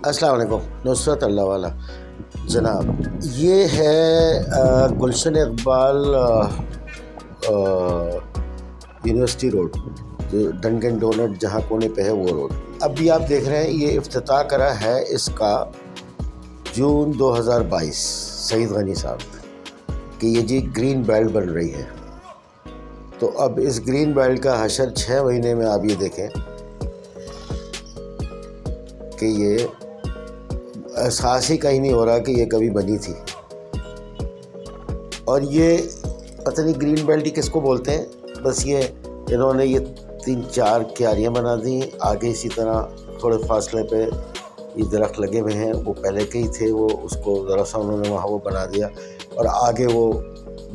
السلام علیکم نصرت اللہ والا جناب، یہ ہے گلشن اقبال یونیورسٹی روڈ، جو ڈنکن ڈونٹ جہاں کونے پہ ہے وہ روڈ. ابھی آپ دیکھ رہے ہیں یہ افتتاح کرا ہے اس کا جون 2022 سعید غنی صاحب نے کہ یہ جی گرین بیلٹ بن رہی ہے. تو اب اس گرین بیلٹ کا حشر 6 مہینے میں آپ یہ دیکھیں کہ یہ احساس ہی کہیں نہیں ہو رہا کہ یہ کبھی بنی تھی. اور یہ پتہ نہیں گرین بیلٹ ہی کس کو بولتے ہیں، بس یہ انہوں نے یہ 3-4 کیاریاں بنا دیں. آگے اسی طرح تھوڑے فاصلے پہ یہ درخت لگے ہوئے ہیں، وہ پہلے کے ہی تھے، وہ اس کو ذرا سا انہوں نے وہاں وہ بنا دیا. اور آگے وہ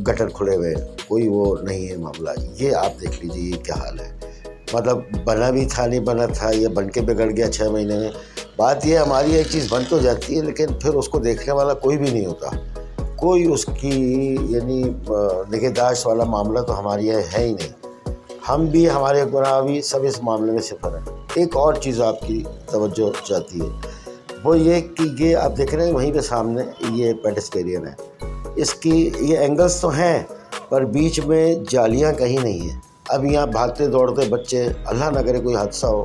گٹر کھلے ہوئے، کوئی وہ نہیں ہے معاملہ. یہ آپ دیکھ لیجیے یہ کیا حال ہے. مطلب بنا بھی تھا نہیں بنا تھا، یہ بن کے بگڑ گیا 6 مہینے میں. بات یہ ہماری ایک چیز بن تو جاتی ہے لیکن پھر اس کو دیکھنے والا کوئی بھی نہیں ہوتا، کوئی اس کی یعنی نگہداشت والا معاملہ تو ہمارے یہاں ہے ہی نہیں. ہم بھی، ہمارے گناہ بھی، سب اس معاملے میں صفر ہیں. ایک اور چیز آپ کی توجہ چاہتی ہے، وہ یہ کہ یہ آپ دیکھ رہے ہیں وہیں پہ سامنے یہ پیڈسٹرین ہے. اس کی یہ اینگلز تو ہیں پر بیچ میں جالیاں کہیں نہیں ہیں. اب یہاں بھاگتے دوڑتے بچے، اللہ نہ کرے کوئی حادثہ ہو.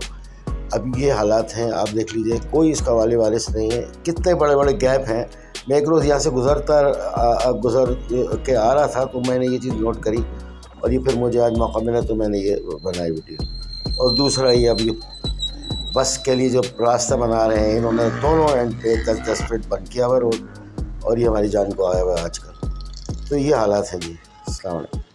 اب یہ حالات ہیں، آپ دیکھ لیجئے، کوئی اس کا والی وارث نہیں ہے. کتنے بڑے بڑے گیپ ہیں. میں ایک روز یہاں سے گزر کے آ رہا تھا تو میں نے یہ چیز نوٹ کری، اور یہ پھر مجھے آج موقع ملا تو میں نے یہ بنائی ویڈیو. اور دوسرا یہ اب یہ بس کے لیے جو راستہ بنا رہے ہیں، انہوں نے دونوں اینڈ پہ 10-10 فٹ بند کیا ہوا روڈ، اور یہ ہماری جان کو آیا ہوا ہے آج کل. تو یہ حالات ہیں جی. السلام علیکم.